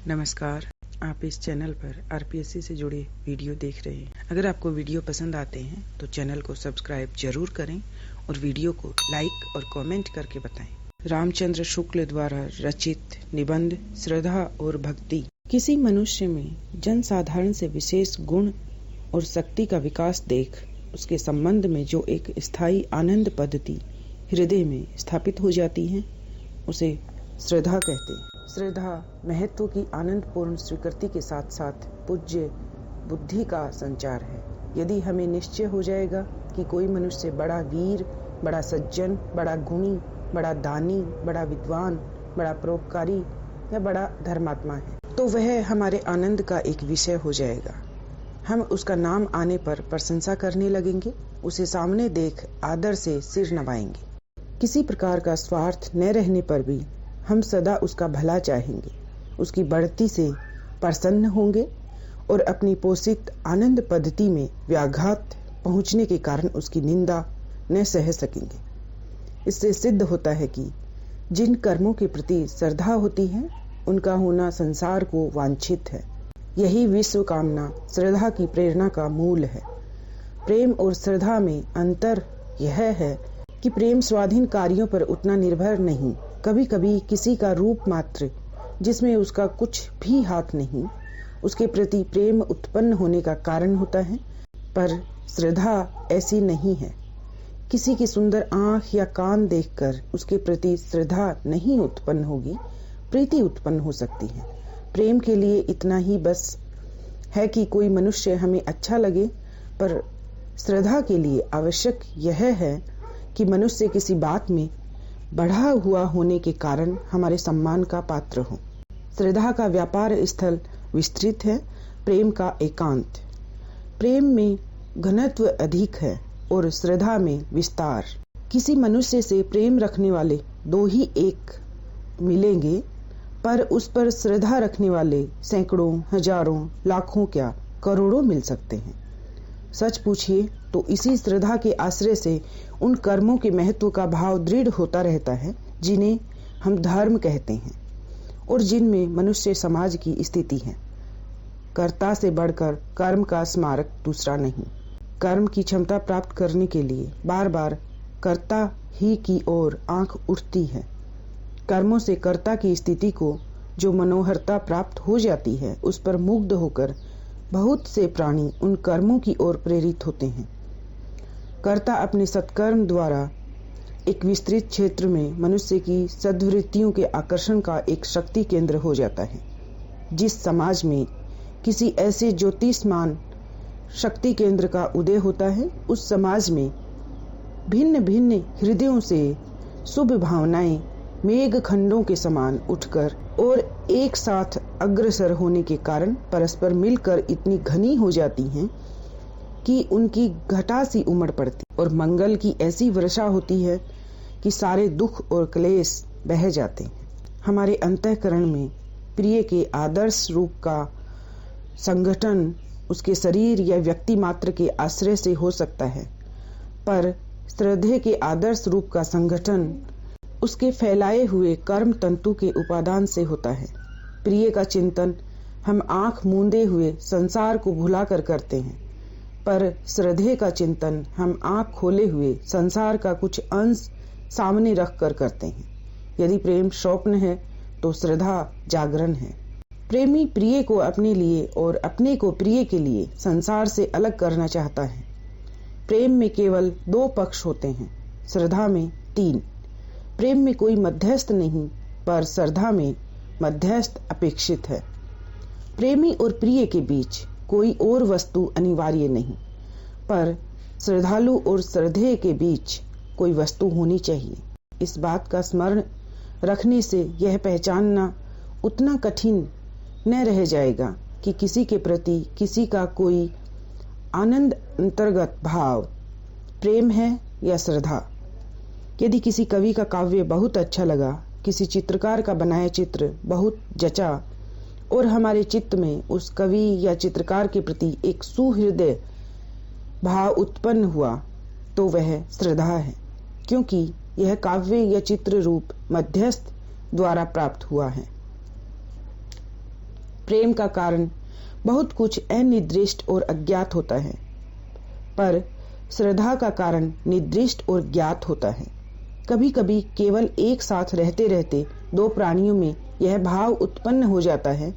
नमस्कार, आप इस चैनल पर आरपीएससी से जुड़े वीडियो देख रहे हैं। अगर आपको वीडियो पसंद आते हैं तो चैनल को सब्सक्राइब जरूर करें और वीडियो को लाइक और कमेंट करके बताएं। रामचंद्र शुक्ल द्वारा रचित निबंध श्रद्धा और भक्ति। किसी मनुष्य में जनसाधारण से विशेष गुण और शक्ति का विकास देख उसके संबंध में जो एक स्थायी आनंद पद्धति हृदय में स्थापित हो जाती है, उसे श्रद्धा कहते हैं। श्रद्धा महत्व की आनंदपूर्ण स्वीकृति के साथ साथ पूज्य बुद्धि का संचार है। यदि हमें निश्चय हो जाएगा कि कोई मनुष्य बड़ा वीर, बड़ा सज्जन, बड़ा गुणी, बड़ा दानी, बड़ा विद्वान, बड़ा परोपकारी या बड़ा धर्मात्मा है, तो वह हमारे आनंद का एक विषय हो जाएगा। हम उसका नाम आने पर प्रशंसा करने लगेंगे, उसे सामने देख आदर से सिर नवाएंगे। किसी प्रकार का स्वार्थ न रहने पर भी हम सदा उसका भला चाहेंगे, उसकी बढ़ती से प्रसन्न होंगे और अपनी पोषित आनंद पद्धति में व्याघात पहुंचने के कारण उसकी निंदा न सह सकेंगे। इससे सिद्ध होता है कि जिन कर्मों के प्रति श्रद्धा होती है, उनका होना संसार को वांछित है। यही विश्व कामना श्रद्धा की प्रेरणा का मूल है। प्रेम और श्रद्धा में अंतर यह है कि प्रेम स्वाधीन कार्यों पर उतना निर्भर नहीं। कभी कभी किसी का रूप मात्र जिसमें उसका कुछ भी हाथ नहीं, उसके प्रति प्रेम उत्पन्न होने का कारण होता है, पर श्रद्धा ऐसी नहीं है। किसी की सुंदर आंख या कान देखकर उसके प्रति श्रद्धा नहीं उत्पन्न होगी, प्रीति उत्पन्न हो सकती है। प्रेम के लिए इतना ही बस है कि कोई मनुष्य हमें अच्छा लगे, पर श्रद्धा के लिए आवश्यक यह है कि मनुष्य किसी बात में बढ़ा हुआ होने के कारण हमारे सम्मान का पात्र हो। श्रद्धा का व्यापार स्थल विस्तृत है, प्रेम का एकांत। प्रेम में घनत्व अधिक है और श्रद्धा में विस्तार। किसी मनुष्य से प्रेम रखने वाले दो ही एक मिलेंगे, पर उस पर श्रद्धा रखने वाले सैकड़ों, हजारों, लाखों क्या करोड़ों मिल सकते हैं। सच पूछिए तो इसी श्रद्धा के आश्रय से उन कर्मों के महत्व का भाव दृढ़ होता रहता है जिन्हें हम धर्म कहते हैं और जिनमें मनुष्य समाज की स्थिति है। कर्ता से बढ़कर कर्म का स्मारक दूसरा नहीं। कर्म की क्षमता प्राप्त करने के लिए बार बार कर्ता ही की ओर आंख उठती है। कर्मों से कर्ता की स्थिति को जो मनोहरता प्राप्त हो जाती है, उस पर मुग्ध होकर बहुत से प्राणी उन कर्मों की ओर प्रेरित होते हैं। कर्ता अपने सत्कर्म द्वारा एक विस्तृत क्षेत्र में मनुष्य की सद्वृत्तियों के आकर्षण का एक शक्ति केंद्र हो जाता है। जिस समाज में किसी ऐसे ज्योतिषमान शक्ति केंद्र का उदय होता है, उस समाज में भिन्न भिन्न हृदयों से शुभ भावनाएं मेघ खंडों के समान उठकर और एक साथ अग्रसर होने के कारण परस्पर मिलकर इतनी घनी हो जाती हैं कि उनकी घटा सी उमड़ पड़ती और मंगल की ऐसी वर्षा होती है कि सारे दुख और क्लेश बह जाते हैं। हमारे अंतःकरण में प्रिय के आदर्श रूप का संगठन उसके शरीर या व्यक्ति मात्र के आश्रय से हो सकता है, पर श्रद्धे के आदर्श रूप का संगठन उसके फैलाए हुए कर्म तंतु के उपादान से होता है। प्रिय का चिंतन हम आंख मूंदे हुए संसार को भुलाकर करते हैं, पर श्रद्धे का चिंतन हम आंख खोले हुए संसार का कुछ अंश सामने रख कर करते हैं। यदि प्रेम स्वप्न है तो श्रद्धा जागरण है। प्रेमी प्रिय को अपने लिए और अपने को प्रिय के लिए संसार से अलग करना चाहता है। प्रेम में केवल दो पक्ष होते हैं, श्रद्धा में तीन। प्रेम में कोई मध्यस्थ नहीं, पर श्रद्धा में मध्यस्थ अपेक्षित है। प्रेमी और प्रिय के बीच कोई और वस्तु अनिवार्य नहीं, पर श्रद्धालु और श्रद्धेय के बीच कोई वस्तु होनी चाहिए। इस बात का स्मरण रखने से यह पहचानना उतना कठिन न रह जाएगा कि किसी के प्रति किसी का कोई आनंद अंतर्गत भाव प्रेम है या श्रद्धा। यदि किसी कवि का काव्य बहुत अच्छा लगा, किसी चित्रकार का बनाया चित्र बहुत जचा और हमारे चित्त में उस कवि या चित्रकार के प्रति एक सुहृदय भाव उत्पन्न हुआ, तो वह श्रद्धा है, क्योंकि यह काव्य या चित्र रूप मध्यस्थ द्वारा प्राप्त हुआ है। प्रेम का कारण बहुत कुछ अनिर्दिष्ट और अज्ञात होता है, पर श्रद्धा का कारण निर्दिष्ट और ज्ञात होता है। कभी कभी केवल एक साथ रहते रहते दो प्राणियों में यह भाव उत्पन्न हो जाता है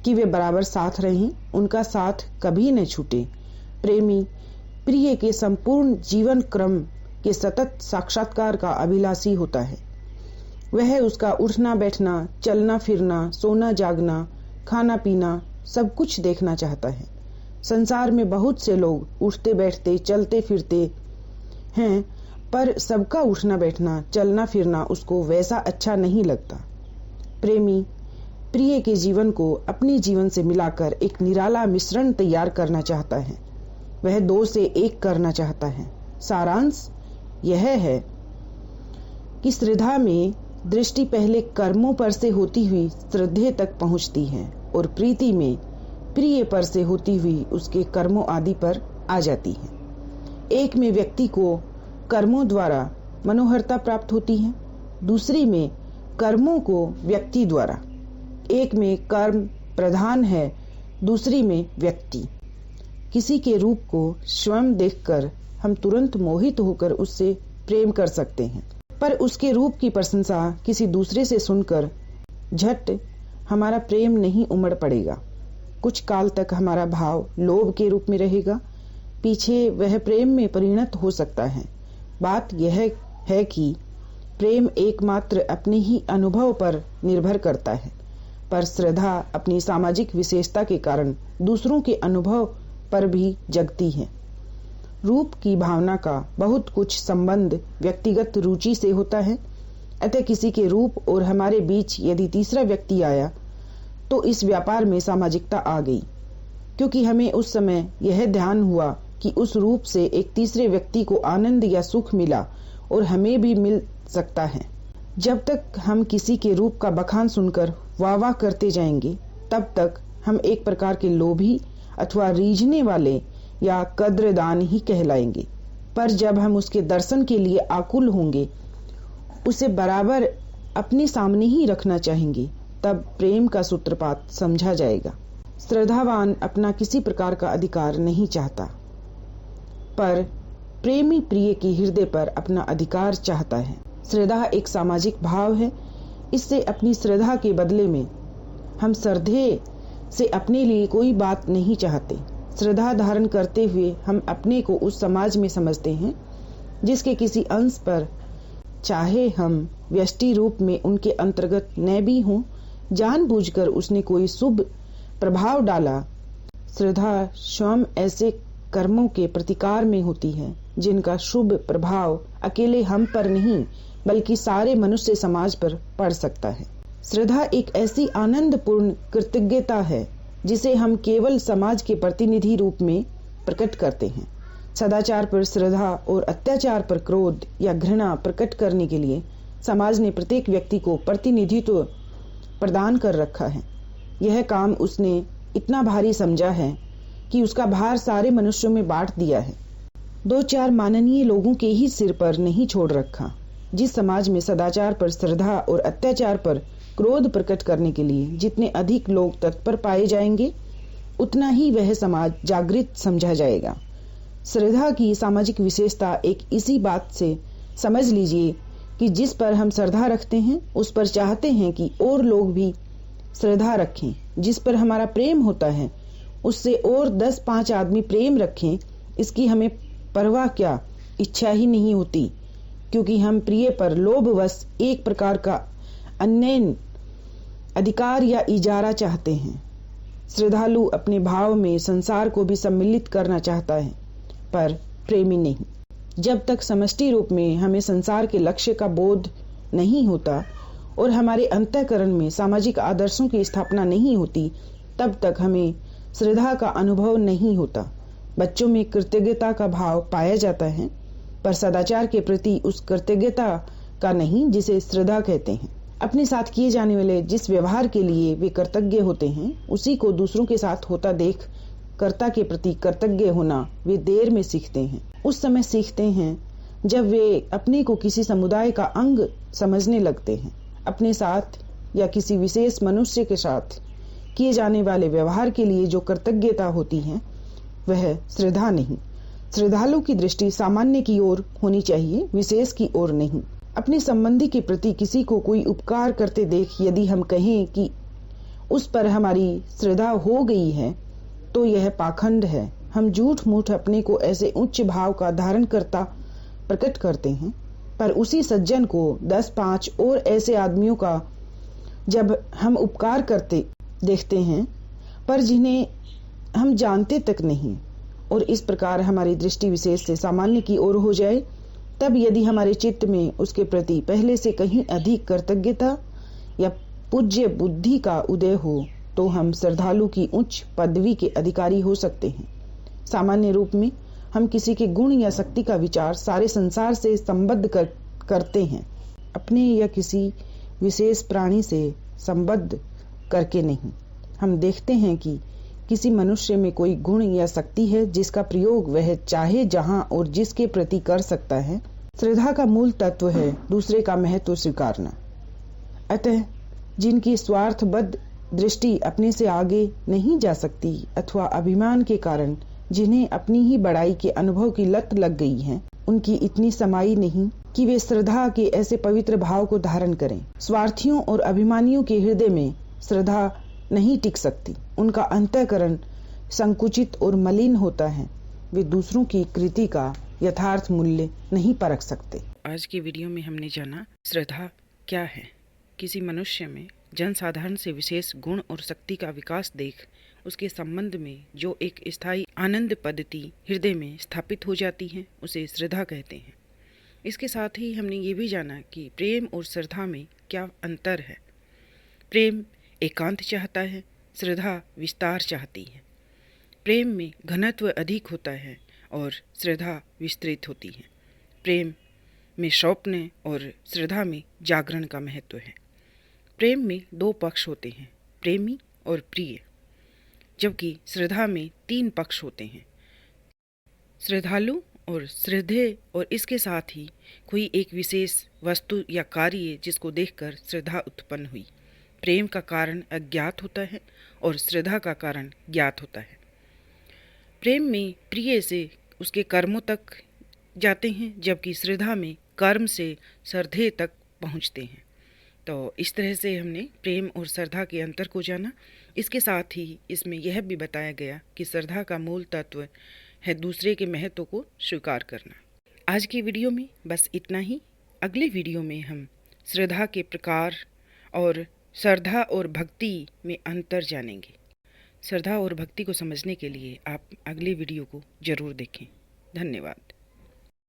कि वे बराबर साथ रहें, उनका साथ कभी न छूटे। प्रेमी प्रिय के संपूर्ण जीवन क्रम के सतत साक्षात्कार का अभिलाषी होता है। वह उसका उठना बैठना, चलना फिरना, सोना जागना, खाना पीना सब कुछ देखना चाहता है। संसार में बहुत से लोग उठते बैठते चलते फिरते हैं, पर सबका उठना बैठना चलना फिरना उसको वैसा अच्छा नहीं लगता। प्रेमी प्रिय के जीवन को अपने जीवन से मिलाकर एक निराला मिश्रण तैयार करना चाहता है। वह दो से एक करना चाहता है। सारांश यह है कि श्रद्धा में दृष्टि पहले कर्मों पर से होती हुई श्रद्धेय तक पहुंचती है और प्रीति में प्रिय पर से होती हुई उसके कर्मों आदि पर आ जाती है। एक में व्यक्ति को कर्मों द्वारा मनोहरता प्राप्त होती है, दूसरी में कर्मों को व्यक्ति द्वारा। एक में कर्म प्रधान है, दूसरी में व्यक्ति। किसी के रूप को स्वयं देखकर हम तुरंत मोहित होकर उससे प्रेम कर सकते हैं, पर उसके रूप की प्रशंसा किसी दूसरे से सुनकर झट हमारा प्रेम नहीं उमड़ पड़ेगा। कुछ काल तक हमारा भाव लोभ के रूप में रहेगा, पीछे वह प्रेम में परिणत हो सकता है। बात यह है कि प्रेम एकमात्र अपने ही अनुभव पर निर्भर करता है, पर श्रद्धा अपनी सामाजिक विशेषता के कारण दूसरों के अनुभव पर भी जगती है। रूप की भावना का बहुत कुछ संबंध व्यक्तिगत रुचि से होता है, अतः किसी के रूप और हमारे बीच यदि तीसरा व्यक्ति आया तो इस व्यापार में सामाजिकता आ गई, क्योंकि हमें उस समय यह ध्यान हुआ कि उस रूप से एक तीसरे व्यक्ति को आनंद या सुख मिला और हमें भी मिल सकता है। जब तक हम किसी के रूप का बखान सुनकर वाह वाह करते जाएंगे, तब तक हम एक प्रकार के लोभी अथवा रीझने वाले या कद्रदान ही कहलाएंगे। पर जब हम उसके दर्शन के लिए आकुल होंगे, उसे बराबर अपने सामने ही रखना चाहेंगे, तब प्रेम का सूत्रपात समझा जाएगा। श्रद्धावान अपना किसी प्रकार का अधिकार नहीं चाहता, पर प्रेमी प्रिय के हृदय पर अपना अधिकार चाहता है। श्रद्धा एक सामाजिक भाव है। इससे अपनी श्रद्धा के बदले में हम श्रद्धेय से अपने लिए कोई बात नहीं चाहते। श्रद्धा धारण करते हुए हम अपने को उस समाज में समझते हैं जिसके किसी अंश पर, चाहे हम व्यष्टि रूप में उनके अंतर्गत न भी हों, जानबूझकर उसने कोई शुभ प्रभाव डाला। श्रद्धा स्वयं ऐसे कर्मों के प्रतिकार में होती है जिनका शुभ प्रभाव अकेले हम पर नहीं बल्कि सारे मनुष्य समाज पर पड़ सकता है। श्रद्धा एक ऐसी आनंदपूर्ण कृतज्ञता है जिसे हम केवल समाज के प्रतिनिधि रूप में प्रकट करते हैं। सदाचार पर श्रद्धा और अत्याचार पर क्रोध या घृणा प्रकट करने के लिए समाज ने प्रत्येक व्यक्ति को प्रतिनिधित्व प्रदान कर रखा है। यह काम उसने इतना भारी समझा है कि उसका भार सारे मनुष्यों में बांट दिया है, दो चार माननीय लोगों के ही सिर पर नहीं छोड़ रखा। जिस समाज में सदाचार पर श्रद्धा और अत्याचार पर क्रोध प्रकट करने के लिए जितने अधिक लोग तत्पर पाए जाएंगे, उतना ही वह समाज जागृत समझा जाएगा। श्रद्धा की सामाजिक विशेषता एक इसी बात से समझ लीजिए कि जिस पर हम श्रद्धा रखते हैं उस पर चाहते हैं कि और लोग भी श्रद्धा रखें। जिस पर हमारा प्रेम होता है उससे और 10-5 आदमी प्रेम रखें, इसकी हमें परवाह क्या, इच्छा ही नहीं होती, क्योंकि हम प्रिय पर लोभवश एक प्रकार का अन्य अधिकार या इजारा चाहते हैं। श्रद्धालु अपने भाव में संसार को भी सम्मिलित करना चाहता है, पर प्रेमी नहीं। जब तक समष्टि रूप में हमें संसार के लक्ष्य का बोध नहीं होता और हमारे अंतःकरण में सामाजिक आदर्शों की स्थापना नहीं होती, तब तक हमें श्रद्धा का अनुभव नहीं होता। बच्चों में कृतज्ञता का भाव पाया जाता है, पर सदाचार के प्रति उस कृतज्ञता का नहीं जिसे श्रद्धा कहते हैं। अपने साथ किए जाने वाले जिस व्यवहार के लिए वे कृतज्ञ होते हैं, उसी को दूसरों के साथ होता देख कर्ता के प्रति कृतज्ञ होना वे देर में सीखते हैं। उस समय सीखते हैं जब वे अपने को किसी समुदाय का अंग समझने लगते हैं। अपने साथ या किसी विशेष मनुष्य के साथ किए जाने वाले व्यवहार के लिए जो कृतज्ञता होती है वह श्रद्धा नहीं। श्रद्धालु की दृष्टि सामान्य की ओर होनी चाहिए, विशेष की ओर नहीं। अपने संबंधी के प्रति किसी को कोई उपकार करते देख यदि हम कहें कि उस पर हमारी श्रद्धा हो गई है तो यह पाखंड है। हम झूठ मूठ अपने को ऐसे उच्च भाव का धारण करता प्रकट करते हैं, पर उसी सज्जन को 10-5 और ऐसे आदमियों का जब हम उपकार करते देखते हैं पर जिन्हें हम जानते तक नहीं, और इस प्रकार हमारी दृष्टि विशेष से सामान्य की ओर हो जाए, तब यदि हमारे चित्त में उसके प्रति पहले से कहीं अधिक कृतज्ञता या पूज्य बुद्धि का उदय हो तो हम श्रद्धालु की उच्च पदवी के अधिकारी हो सकते हैं। सामान्य रूप में हम किसी के गुण या शक्ति का विचार सारे संसार से संबद्ध करते हैं, अपने या किसी विशेष प्राणी से संबद्ध करके नहीं। हम देखते हैं कि किसी मनुष्य में कोई गुण या शक्ति है जिसका प्रयोग वह चाहे जहां और जिसके प्रति कर सकता है। श्रद्धा का मूल तत्व है दूसरे का महत्व स्वीकारना। अतः जिनकी स्वार्थबद्ध दृष्टि अपने से आगे नहीं जा सकती अथवा अभिमान के कारण जिन्हें अपनी ही बड़ाई के अनुभव की लत लग गई है, उनकी इतनी समाई नहीं कि वे श्रद्धा के ऐसे पवित्र भाव को धारण करें। स्वार्थियों और अभिमानियों के हृदय में श्रद्धा नहीं टिक सकती। उनका अंतःकरण संकुचित और मलिन होता है। वे दूसरों की कृति का यथार्थ मूल्य नहीं परख सकते। आज की वीडियो में हमने जाना श्रद्धा क्या है। किसी मनुष्य में जनसाधारण से विशेष गुण और शक्ति का विकास देख उसके संबंध में जो एक स्थायी आनंद पद्धति हृदय में स्थापित हो जाती है उसे श्रद्धा कहते हैं। इसके साथ ही हमने ये भी जाना कि प्रेम और श्रद्धा में क्या अंतर है। प्रेम एकांत चाहता है, श्रद्धा विस्तार चाहती है। प्रेम में घनत्व अधिक होता है और श्रद्धा विस्तृत होती है। प्रेम में स्वप्न और श्रद्धा में जागरण का महत्व है। प्रेम में 2 पक्ष होते हैं, प्रेमी और प्रिय, जबकि श्रद्धा में 3 पक्ष होते हैं, श्रद्धालु और श्रद्धेय, और इसके साथ ही कोई एक विशेष वस्तु या कार्य जिसको देखकर श्रद्धा उत्पन्न हुई। प्रेम का कारण अज्ञात होता है और श्रद्धा का कारण ज्ञात होता है। प्रेम में प्रिय से उसके कर्मों तक जाते हैं, जबकि श्रद्धा में कर्म से श्रद्धेय तक पहुँचते हैं। तो इस तरह से हमने प्रेम और श्रद्धा के अंतर को जाना। इसके साथ ही इसमें यह भी बताया गया कि श्रद्धा का मूल तत्व है दूसरे के महत्व को स्वीकार करना। आज की वीडियो में बस इतना ही। अगले वीडियो में हम श्रद्धा के प्रकार और श्रद्धा और भक्ति में अंतर जानेंगे। श्रद्धा और भक्ति को समझने के लिए आप अगले वीडियो को ज़रूर देखें। धन्यवाद।